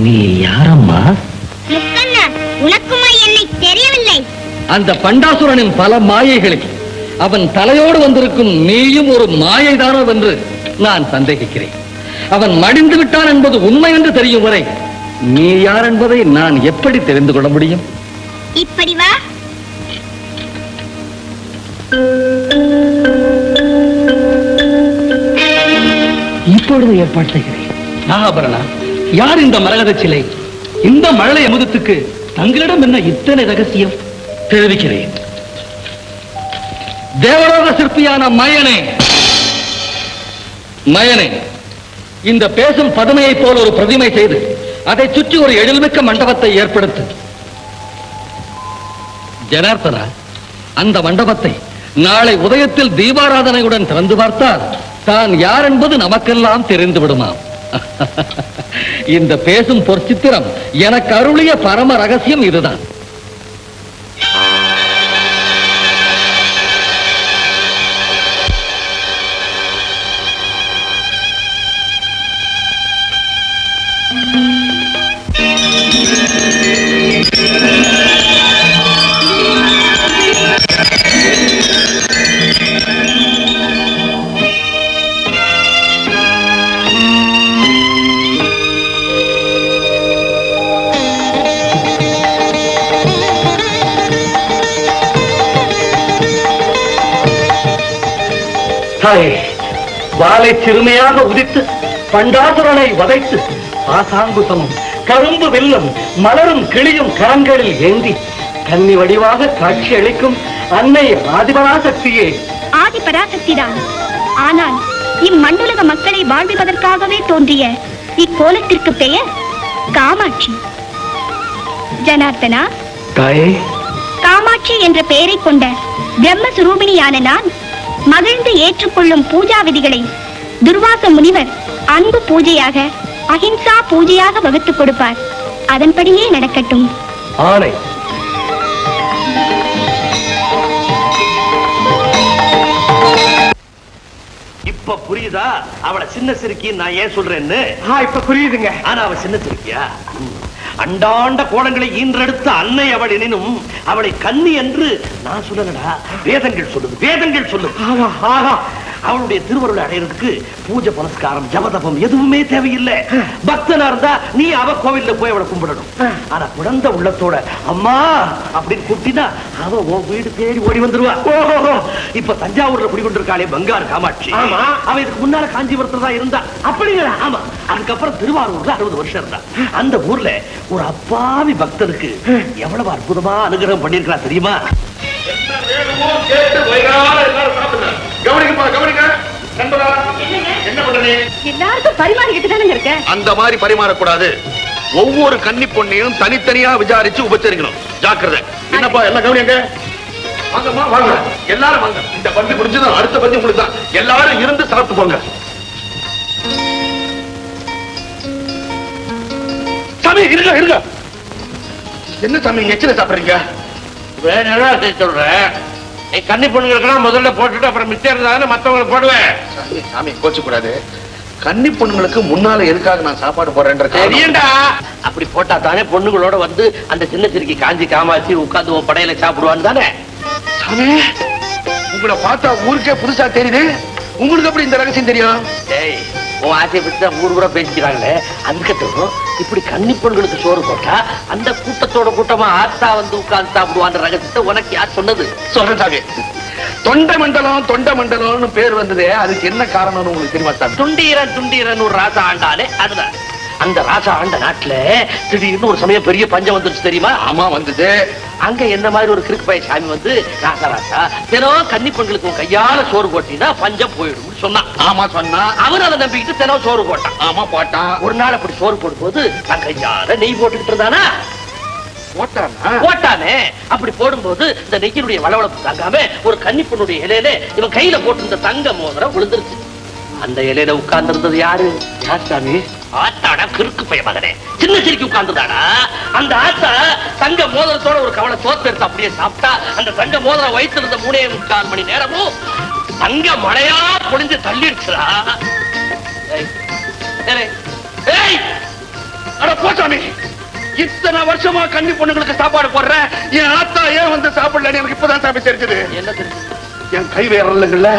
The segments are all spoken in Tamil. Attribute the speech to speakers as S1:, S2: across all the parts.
S1: நீ யாரம்மா?
S2: உனக்குமா என்னை தெரியவில்லை?
S1: அந்த பண்டாசுரனின் பல மாயைகளில் அவன் தலையோடு வந்திருக்கும் நீயும் ஒரு மாயைதானோ என்று நான் சந்தேகிக்கிறேன். அவன் மடிந்து விட்டான் என்பது உண்மை என்று தெரியும் வரை நீ யார் என்பதை நான் எப்படி தெரிந்து கொள்ள முடியும்?
S2: இப்படி வா.
S1: இப்பொழுது ஏற்பாடு செய்கிறேன். நாகாபரணா, யார் இந்த மரகத சிலை? இந்த மழலை அமுதத்துக்கு தங்களிடம் என்ன இத்தனை ரகசியம்? தெரிவிக்கிறேன். தேவலோக சிற்பியான மயனே, மயனே, இந்த பேசும் பதுமையை போல் ஒரு பிரதிமை செய்து அதை சுற்றி ஒரு எழில்மிக்க மண்டபத்தை ஏற்படுத்து. ஜனார்த்தனா, அந்த மண்டபத்தை நாளை உதயத்தில் தீபாராதனையுடன் திறந்து பார்த்தால் தான் யார் என்பது நமக்கெல்லாம் தெரிந்து விடுமாம். இந்த பேசும் பொற்சித்திரம் எனக்கு அருளிய பரம ரகசியம் இதுதான். வாளை சிறுமையாக உதித்து பண்டாசுரனை வதைத்து ஆசாங்குசமும் கரும்பு வெல்லும் மலரும் கிளியும் கரங்களில் ஏந்தி கன்னி வடிவாக காட்சி அளிக்கும் அன்னை ஆதிபராசக்தியே.
S2: ஆதிபராசக்திதான். ஆனால் இம்மண்டலக மக்களை வாழ்விப்பதற்காகவே தோன்றிய இக்கோலத்திற்கு பெயர் காமாட்சி. ஜனார்த்தனா, காமாட்சி என்ற பெயரை கொண்ட பிரம்மஸ்வரூபிணியான நான் மகிழ்ந்து ஏற்றுக்கொள்ளும் பூஜா விதிகளை துர்வாச முனிவர் அன்பு பூஜையாக, அஹிம்சா பூஜையாக வகுத்துக் கொடுப்பார். அதன்படியே நடக்கட்டும்.
S1: ஆணை.
S3: இப்ப புரியுதா அவளை சின்ன சிறுக்கி நான் ஏன் சொல்றேன்னு?
S1: இப்ப புரியுதுங்க.
S3: ஆனா அவ சின்ன சிறுக்கியா? அண்டாண்ட கோணங்களை ஈன்றெடுத்த அன்னை அவள் எனினும் அவளை கன்னி என்று நான் சொல்லலடா, வேதங்கள் சொல்லுது, வேதங்கள் சொல்லுது. அவளுடைய திருவருளை அடையிறதுக்கு பூஜை புனஸ்காரம் ஜபதபம் எதுவுமே தேவையில்லை. பக்தனா இருந்தா நீ அவ கோவில்ல போய் அவளை கும்பிடணும். ஆனா குழந்தை உள்ளத்தோட அம்மா அப்படின்னு கூப்பிட்டா அவ உன் வீடு தேடி ஓடி வந்துருவா. இப்ப தஞ்சாவூர்ல குடிகொண்டிருக்காளே பங்காரு காமாட்சி, அவ இதுக்கு முன்னால காஞ்சிபுரத்துல தான் இருந்தா. அப்படிங்களா? ஆமா. அதுக்கப்புறம் திருவாரூர்ல 60 வருஷம் இருந்தா. அந்த ஊர்ல ஒரு அப்பாவி பக்தனுக்கு எவ்வளவு அற்புதமா அனுகிரகம் பண்ணிருக்கா தெரியுமா?
S2: எல்லாருக்கும் பரிமாறிக்கிட்டு தானே இருக்க.
S4: அந்த மாதிரி பரிமாறக்கூடாது. ஒவ்வொரு கன்னி பொண்ணையும் தனித்தனியா விசாரிச்சு உபச்சரிக்கணும். ஜாக்கிரதை. என்னப்பா எல்லாம் கவனிங்க. வாங்கம்மா வாங்க, எல்லாரும் வாங்க. இந்த பந்தி முடிஞ்சது அடுத்த பந்தி உங்களுக்கு தான். எல்லாரும் இருந்து சாப்பிட்டு போங்க. சாமி இருங்க இருங்க. என்ன சாமி எச்சல சாப்பிடுறீங்க?
S3: வேணா சொல்றேன். கன்னி பொண்ணுங்களுக்கெல்லாம் முதல்ல போட்டுட்டு அப்புறம் மிச்சம் இருந்தாலும் மத்தவங்களுக்கு போடுவேன்.
S4: சாமி கோச்சு கூடாது. கன்னி பொண்ணுங்களுக்கு முன்னால எதுக்காக நான் சாப்பாடு போடுறேன்டா.
S3: அப்படி போட்டா தானே பொண்ணுங்களோட வந்து அந்த சின்ன சிறுக்கி காஞ்சி காமாட்சி உட்காந்து உன் படையில சாப்பிடுவான்னு தானே.
S4: சாமி உங்களை பார்த்தா ஊருக்கே புதுசா தெரியுது. உங்களுக்கு எப்படி இந்த ரகசியம் தெரியும்?
S3: உன் ஆசையை பத்தி தான் ஊர் கூட பேசிக்கிறாங்களே. அதுக்கப்புறம் இப்படி கன்னி பொண்ணுங்களுக்கு சோறு போட்டா அந்த கூட்டத்தோட கூட்டமா ஆத்தா வந்து உட்கார்ந்து சாப்பிடுவான்ற ரகசியத்தை உனக்கு யார் சொன்னது?
S4: சொல்றேன் சாமி. தொண்டை மண்டலம்னு பேர் வந்தது, அதுக்கு என்ன காரணம்னு உங்களுக்கு தெரியுமா சாமி?
S3: துண்டீரன் ஒரு ராசா ஆண்டாலே அதுதான். அந்த ராசா ஆண்ட நாட்டுல திடீர்னு ஒரு சமயம் பெரிய பஞ்சம் வந்துருச்சு தெரியுமா?
S4: ஆமா வந்தது.
S3: அங்க என்ன மாதிரி ஒரு கிறுக்கு பைய சாமி வந்து ராசா தினம் கன்னி பெண்களுக்கு கையால சோறு போட்டீங்கன்னா பஞ்சம் போயிடும் சொன்னா.
S4: ஆமா சொன்னா.
S3: அவன் அதை நம்பிக்கிட்டு தினம் சோறு போட்டான்.
S4: ஆமா போட்டான்.
S3: ஒரு நாள் அப்படி சோறு போடும்போது தன் கையால நெய் போட்டுக்கிட்டு இருந்தானா? போட்டானே. அப்படி போடும்போது இந்த நெய்யினுடைய வளவளப்பு தாங்காம ஒரு கன்னி பெண்ணுடைய இலையில இவன் கையில போட்டு இந்த தங்க மோதிரம் விழுந்துருச்சு. அந்த இலையில உட்கார்ந்து இருந்தது யாரு? யார் சாமி? ஆத்தாடா, கிறுக்கு பைய மகனே, சின்ன சிரிக்கு உட்கார்ந்துதாடா. அந்த ஆத்தா தங்க மோதிரத்தோட ஒரு கவலை சோத்து எடுத்து அப்படியே சாப்பிட்டா, அந்த தங்க மோதிரம் வயிற்றிருந்த 3.25 மணி நேரமும் தங்க மழையா பொழிஞ்சு தள்ளிடுச்சுடா. போச்சாமி, இத்தனை வருஷமா கன்னி பொண்ணுங்களுக்கு சாப்பாடு போடுற என் ஆத்தா ஏன் வந்து சாப்பிடலன்னு எனக்கு இப்பதான் சாமி தெரிஞ்சது. என்ன தெரிஞ்சது? என் கை விரல்கள்ல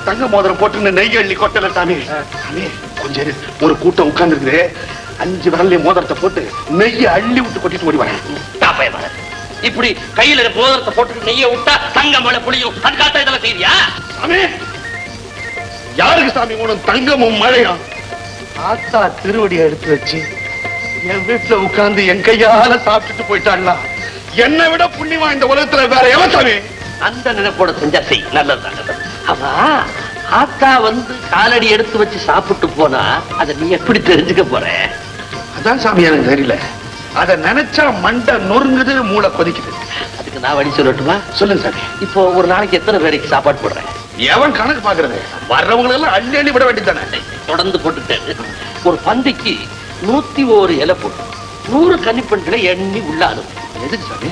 S3: தங்க மோதிரம் போட்டு நெய் அள்ளி கொட்டல சாமி. சாமி கொஞ்சம் ஒரு கூட்டம் உட்கார்ந்து இருக்குது, 5 விரல்ல மோதிரத்தை போட்டு நெய்யை அள்ளி விட்டு கொட்டிட்டு ஓடி வரேன். இப்படி கையில மோதிரத்தை போட்டு நெய்யை விட்டா தங்க மழை புளியும். அதுக்காக இதெல்லாம் செய்தியா சாமி? யாருக்கு சாமி உனக்கு தங்கமும் மழையும்? ஆத்தா திருவடியை எடுத்து வச்சு என் வீட்டுல உட்கார்ந்து என் கையால சாப்பிட்டுட்டு போயிட்டாங்களா? என்னை விட புண்ணியமா இந்த உலகத்துல வேற எவன் சாமி? அந்த நினைப்போட செஞ்சா செய், நல்லது. அவா ஆத்தா வந்து காலடி எடுத்து வச்சு சாப்பிட்டு போனா அதை நீ எப்படி தெரிஞ்சுக்க போற? அதான் சாமி எனக்கு தெரியல. அத நினைச்சா மண்டை நொறுங்குது, மூளை கொதிக்குது. அதுக்கு நான் வழி சொல்லட்டுமா? சொல்லுங்க சாமி. இப்போ ஒரு நாளைக்கு எத்தனை பேருக்கு சாப்பாடு போடுறேன்? எவன் கணக்கு பாக்குறது? வர்றவங்க எல்லாம் அள்ளி அள்ளி விட வேண்டியதானே. தொடர்ந்து போட்டுட்டேன். ஒரு பந்திக்கு 101 இலை போட்டு 100 கன்னிப்பெண்களை எண்ணி உள்ள அனுப்பு. எதுக்கு சாமி?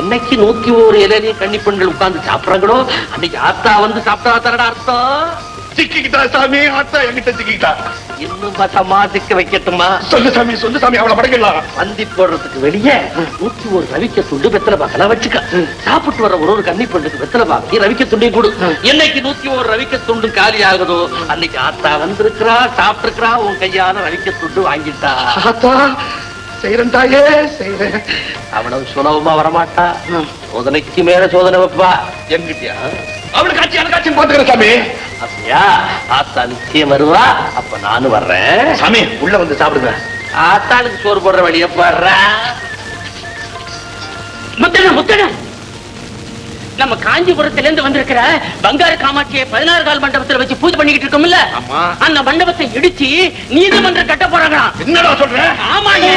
S3: என்னைக்கு 101 இலையிலேயே கன்னிப்பெண்கள் உட்கார்ந்து சாப்பிடுறாங்களோ அன்னைக்கு ஆத்தா வந்து சாப்பிட்டா தரடா அர்த்தம். சிக்கிக்கிட்டா சாமி, ஆத்தா என்கிட்ட சிக்கிக்கிட்டா. இன்னும் பசமா சிக்க வைக்கட்டுமா? சொல்லு சாமி, சொல்லு சாமி, அவளை படைக்கலாம். பந்தி போடுறதுக்கு வெளியே 101 ரவிக்க துண்டு வெத்தலை பாக்கெல்லாம் வச்சுக்க. சாப்பிட்டு வர ஒரு கன்னி பெண்ணுக்கு வெத்தலை பாக்கி ரவிக்க துண்டையும் கொடு. என்னைக்கு 101 ரவிக்க துண்டு காலி ஆகுதோ அன்னைக்கு ஆத்தா வந்திருக்கிறா, சாப்பிட்டு இருக்கிறா, உன் கையால ரவிக்க துண்டு வாங்கிட்டா. ஆத்தா செய்யறேன் தாயே, செய்யறேன். அவ்வளவு சுலபமா வரமாட்டா, சோதனைக்கு மேல சோதனை வைப்பா. என்கிட்டயா? அவளுக்கு காட்சி எனக்கு காட்சி பாத்துக்கிறேன் சாமி. அப்படியா? ஆத்தா நிச்சயம் வருவா, அப்ப நானும் வர்றேன். சாமி உள்ள வந்து சாப்பிடுங்க. ஆத்தாளுக்கு சோறு போடுற வழிய பாடுற. முத்தன நம்ம காஞ்சிபுரத்துல இருந்து வந்திருக்கிற பங்கார காமாட்சியை 16 கால் மண்டபத்துல வச்சு பூஜை பண்ணிக்கிட்டு இருக்கோம்ல, அந்த மண்டபத்தை இடிச்சு நீதிமன்றம் கட்ட போறாங்க. என்னடா சொல்ற? ஆமாங்க,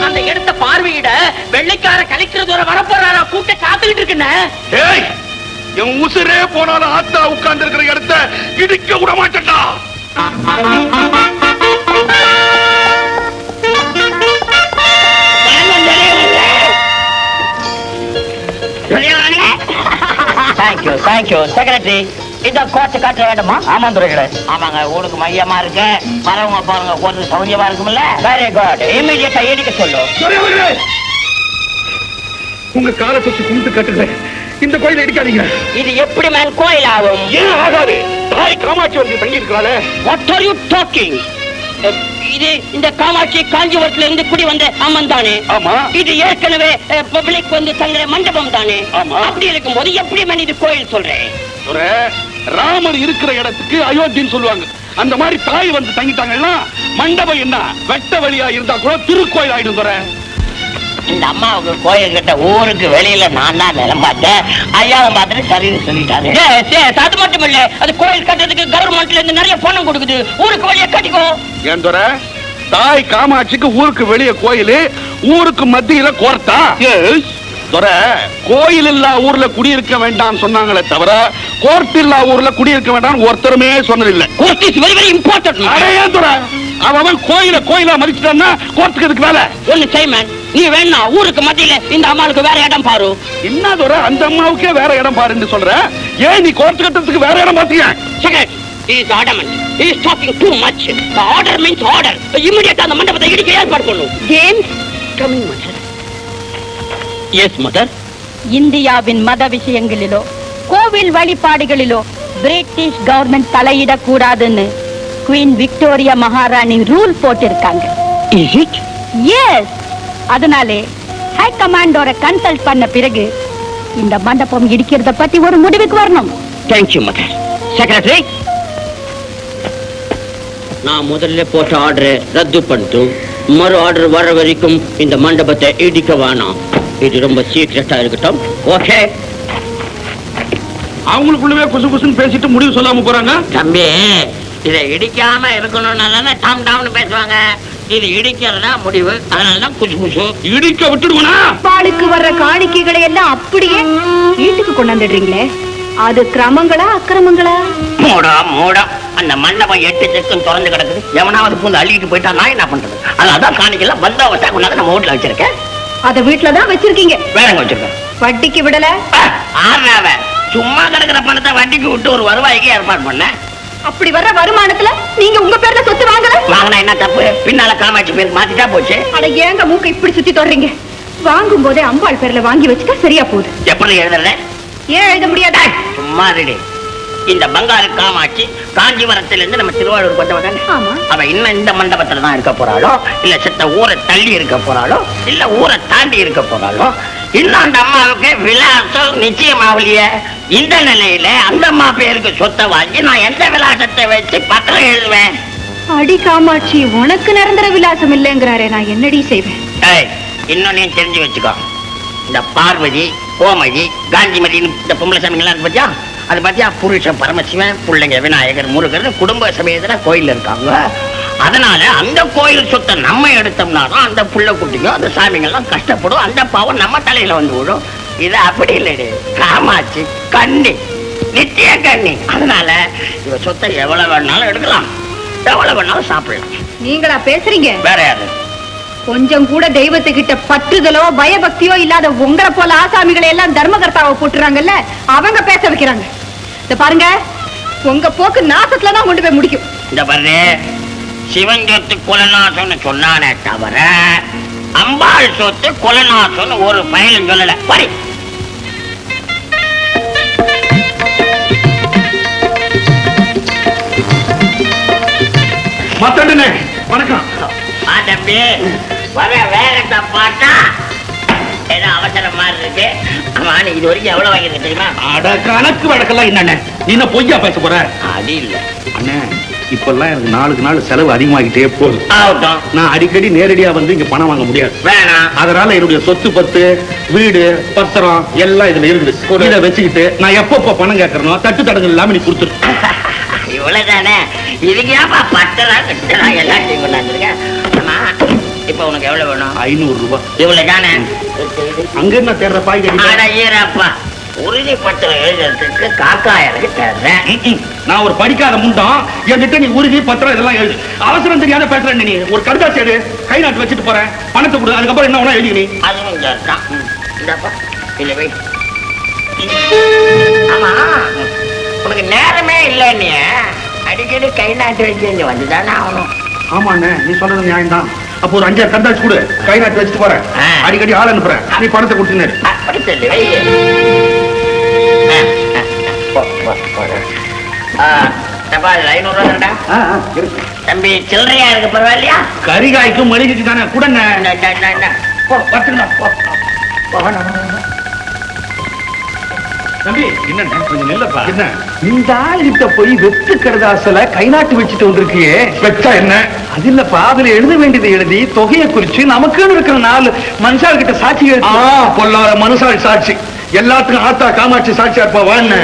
S3: அந்த இடத்தை பார்வையிட வெள்ளைக்கார கலெக்டர் வர போறாரா, கூட்ட காத்துக்கிட்டு இருக்குன்னு. என் உசுரே போனாலும் ஆத்தா உட்கார்ந்து இருக்கிற இடத்தை இடிக்க விட மாட்டேன்டா.
S5: Thank you secretary. இந்த கோர்ட்டு காட்ட வேண்டுமா? ஆமா துறைகளே. ஆமாங்க, ஊருக்கு மையமா இருக்கு, வரவங்க பாருங்க, கோர்ட்டு சௌரியமா இருக்கும்ல. வெரி குட், இமிடியேட்டா இடிக்க சொல்லு.
S4: உங்க காலை சுத்தி கும்பிட்டு கட்டுறேன், இந்த கோயிலை இடிக்காதீங்க.
S5: இது எப்படி மேல் கோயில் ஆகும்?
S4: ஏன் ஆகாது? தாய் காமாட்சி வந்து தங்கி இருக்கிறாளே.
S5: What are you talking? இது இந்த காமாட்சி காஞ்சிபுரத்துல இருந்து குடி வந்த அம்மன் தானே?
S4: ஆமா.
S5: இது ஏற்கனவே பப்ளிக் வந்து தங்குற மண்டபம் தானே?
S4: ஆமா.
S5: அப்படி இருக்கும்போது எப்படி மேன் இது கோயில் சொல்றேன்?
S4: ராமர் இருக்கிற இடத்துக்கு அயோத்தின்னு சொல்லுவாங்க. அந்த மாதிரி தாய் வந்து தங்கிட்டாங்கன்னா மண்டபம் என்ன வெட்ட வழியா இருந்தா கூட திருக்கோயில் ஆயிடும்.
S5: இந்த அம்மாவுக்கு கோயில் கிட்ட ஊருக்கு வெளியில நான் தான் நிலம் பார்த்தேன், ஐயாவை பார்த்துட்டு சரின்னு சொல்லிட்டாரு. அது மட்டும் இல்ல, அது கோயில் கட்டுறதுக்கு கவர்மெண்ட்ல இருந்து நிறைய பணம் கொடுக்குது, ஊருக்கு வெளியே கட்டிக்கோ.
S4: ஏன் துரை, தாய் காமாட்சிக்கு ஊருக்கு வெளியே கோயில், ஊருக்கு மத்தியில கோர்த்தா? துரை, கோயில் இல்லா ஊர்ல குடியிருக்க வேண்டாம் சொன்னாங்களே தவிர கோர்ட் இல்லா ஊர்ல குடியிருக்க வேண்டாம் ஒருத்தருமே சொன்னதில்லை.
S5: Court is very very important.
S4: அடையே துரை, அவன் கோயிலா மதிச்சுட்டான்னா கோர்ட்டுக்கு எதுக்கு வேலை?
S5: ஒண்ணு செய்மன், நீ வேணா ஊருக்கு மத்தியில இந்த அம்மாவுக்கு வேற இடம் பாரு.
S4: என்ன துரை, அந்த அம்மாவுக்கே வேற இடம் பாருன்னு சொல்ற, ஏன் நீ கோர்ட்டு கட்டத்துக்கு வேற இடம் பாத்தியா?
S5: Second, he is adamant, he is talking too much. The order means order. Immediately அந்த மண்டபத்தை இடிக்க ஏற்பாடு பண்ணு.
S2: James,
S5: Coming, mother. Yes, mother.
S2: இந்தியாவின் மத விஷயங்களிலோ கோவில் வழிபாடுகளிலோ பிரிட்டிஷ் கவர்மெண்ட் தலையிடக்கூடாதுன்னு குவீன் விக்டோரியா மகாராணி ரூல் போட்டிருக்காங்க.
S5: Is it?
S2: எஸ், அதனாலே ஹை கமாண்டோர கன்சல்ட் பண்ண பிறகு இந்த மண்டபம் இடிக்கிறத பத்தி ஒரு முடிவுக்கு வரணும்.
S5: Thank you, mother. Secretary, நான் முதல்ல போட்ட ஆர்டரை ரத்து பண்ணிட்டு மறு ஆர்டர் வர வரைக்கும் இந்த மண்டபத்தை இடிக்க வேணாம். இது ரொம்ப சீக்கிரட்டா இருக்கட்டும். ஓகே?
S4: அவங்களுக்குள்ளவே குசு குசுன்னு பேசிட்டு முடிவு சொல்லாம போறாங்க.
S5: தம்பி, இதை இடிக்காம இருக்கணும்னா தானே டாம் டாம்னு பேசுவாங்க. இது இடிக்கிறதா முடிவு, அதனாலதான் குசு குசு.
S4: இடிக்க விட்டுடுவா.
S2: பாலுக்கு வர்ற காணிக்கைகளை எல்லாம் அப்படியே வீட்டுக்கு கொண்டாந்துடுறீங்களே, அது கிரமங்களா அக்கிரமங்களா?
S5: மூடா மூடா, அந்த மண்டபம் 8 திக்கும் திறந்து கிடக்குது. எவனாவது பூந்து அள்ளிட்டு போயிட்டா நான் என்ன பண்றது? அதான் காணிக்கல பந்தாவத்தா கொண்டாந்து நம்ம வீட்டுல வச்சிருக்கேன்.
S2: அத வீட்டுலதான் வச்சிருக்கீங்க.
S5: வேற எங்க வச்சிருக்கேன்?
S2: வட்டிக்கு விடல.
S5: ஆறாவ சும்மா கிடக்குற பணத்தை வட்டிக்கு விட்டு ஒரு வருவாய்க்கு ஏற்பாடு பண்ண.
S2: அப்படி வர்ற வருமானத்துல நீங்க உங்க பேர்ல சொத்து வாங்கல.
S5: வாங்கினா என்ன தப்பு? பின்னால காமாட்சி பேர் மாத்திட்டா போச்சு.
S2: அட ஏங்க மூக்க இப்படி சுத்தி தொடறீங்க? வாங்கும் போதே அம்பாள் பேர்ல வாங்கி வச்சுட்டா சரியா போகுது.
S5: எப்படி எழுதுற?
S2: ஏன் எழுத முடியாதா?
S5: சும்மா ரெடி. இந்த பங்காரு காமாட்சி காஞ்சிபுரத்துல இருந்து நம்ம திருவாரூர் கொண்டவ தானே.
S2: ஆமா.
S5: அவ இன்னும் இந்த மண்டபத்துல தான் இருக்க போறாளோ, இல்ல செத்த ஊரை தள்ளி இருக்க போறாளோ, இல்ல ஊரை தாண்டி இருக்க போறாளோ, இன்னும் அந்த அம்மாவுக்கு விலாசம் நிச்சயமாவலியே. இந்த நிலையில அந்த அம்மா பேருக்கு சொத்தை வாங்கி நான் எந்த விலாசத்தை வச்சு பத்திரம் எழுதுவேன்?
S2: அடி காமாட்சி, உனக்கு நிரந்தர விலாசம் இல்லைங்கிறாரே, நான் என்னடி செய்வேன்?
S5: இன்னும் நீ தெரிஞ்சு வச்சுக்கோ. இந்த பார்வதி, கோமதி, காந்திமதினு இந்த பொம்பளை சாமிங்கெல்லாம் இருக்கு பத்தியா? அது பத்தியா புருஷன் பரமசிவன், பிள்ளைங்க விநாயகர், முருகர் குடும்ப சமயத்துல கோயில் இருக்காங்க. அதனால அந்த கோயில் சொத்தை நம்ம எடுத்தோம்னா தான் அந்த புள்ள குட்டிக்கும் அந்த சாமிங்கெல்லாம் கஷ்டப்படும். அந்த பாவம் நம்ம தலையில வந்து விடும். இது அப்படி இல்லடி காமாட்சி, கண்ணி, நித்திய கண்ணி. அதனால இவ சொத்தை எவ்வளவு வேணாலும் எடுக்கலாம், எவ்வளவு வேணாலும் சாப்பிடலாம்.
S2: நீங்களா பேசுறீங்க?
S5: வேற யாரு?
S2: கொஞ்சம் கூட தெய்வத்துக்கிட்ட பற்றுதலோ பயபக்தியோ இல்லாத உங்களை போல ஆசாமிகளை எல்லாம் தர்மகர்த்தாவை போட்டுறாங்கல்ல, அவங்க பேச வைக்கிறாங்க. இத பாருங்க, உங்க போக்கு நாசத்துலதான் கொண்டு போய் முடிக்கும்.
S5: இந்த பாரு, சிவன் சொத்து குலநாசம்னு சொன்னானே தவிர அம்பாள் சொத்து குலநாசம்னு ஒரு பயலும் சொல்லல. படி.
S4: மத்தண்டனே வணக்கம்.
S5: தம்பி வர வேகத்தை பார்த்தா ஏதோ அவசரம் மாதிரி இருக்கு. ஆமா, நீ இது வரைக்கும் எவ்வளவு வாங்கிருக்க தெரியுமா?
S4: அட கணக்கு வழக்கெல்லாம் என்னண்ணே, நீ என்ன பொய்யா பேச போற?
S5: அது இல்ல
S4: அண்ணே, இப்பெல்லாம் எனக்கு நாளுக்கு நாள் செலவு அதிகமாகிட்டே போகுது.
S5: ஆகட்டும்,
S4: நான் அடிக்கடி நேரடியா வந்து இங்க பணம் வாங்க முடியாது.
S5: வேணாம்.
S4: அதனால என்னுடைய சொத்து பத்து, வீடு, பத்திரம் எல்லாம் இதுல இருக்குது. இதை வச்சுக்கிட்டு நான் எப்பப்ப பணம் கேட்கறனோ தட்டு தடங்கள் இல்லாம நீ கொடுத்துரு.
S5: இவ்வளவுதானே? இதுக்கு ஏப்பா 10 நாள் 8 நாள் எல்லாத்தையும் கொண்டாந்துருக்கேன். ஆமா, இப்ப உனக்கு எவ்வளவு வேணும்?
S4: 500 ரூபாய்.
S5: இவ்வளவுதானே?
S4: அங்க என்ன தேர்ற பாய்
S5: அடையப்பா, உறுதி பத்திரம் எழுதுறதுக்கு காக்கா எனக்கு தேர்றேன்.
S4: நான் ஒரு படிக்காத முண்டம், என்கிட்ட நீ உறுதி பத்திரம் இதெல்லாம் எழுது. அவசரம் தெரியாத பேசுறேன். நீ ஒரு கடுதாசி எடு, கை நாட்டு வச்சுட்டு போறேன், பணத்தை கொடு, அதுக்கப்புறம் என்ன வேணா எழுதி. நீ
S5: அதுவும் சேர்த்தான். இந்தப்பா இல்ல வை. ஆமா, உனக்கு நேரமே இல்லை. நீ அடிக்கடி கை நாட்டு வச்சு வந்துதானே ஆகணும்.
S4: ஆமாண்ணே, நீ சொல்றது நியாயம் தான். அப்போ ஒரு 5 கண்டாச்சு கொடு, கை நாட்டு வச்சுட்டு போறேன், அடிக்கடி ஆள் அனுப்புறேன், நீ பணத்தை கொடுத்துனேன்.
S5: அப்படி சொல்லி வை. தம்பி சில்லறையா இருக்கு, பரவாயில்லையா?
S4: கரிகாய்க்கும் மளிகைக்கு தானே கூட. தம்பி என்ன கொஞ்சம் நில்லப்பா. என்ன
S6: இந்த ஆள்கிட்ட போய் வெத்து கடதாசல கை நாட்டு வச்சுட்டு வந்திருக்கியே,
S4: வெச்சா என்ன?
S6: அது இல்லப்பா, அதுல எழுத வேண்டியதை எழுதி தொகையை குறிச்சு நமக்குன்னு இருக்கிற 4 மனுஷால் கிட்ட சாட்சி
S4: பொல்லாத மனுஷால் சாட்சி எல்லாத்துக்கும் ஆத்தா காமாட்சி சாட்சியா இருப்பா. வாழ்ன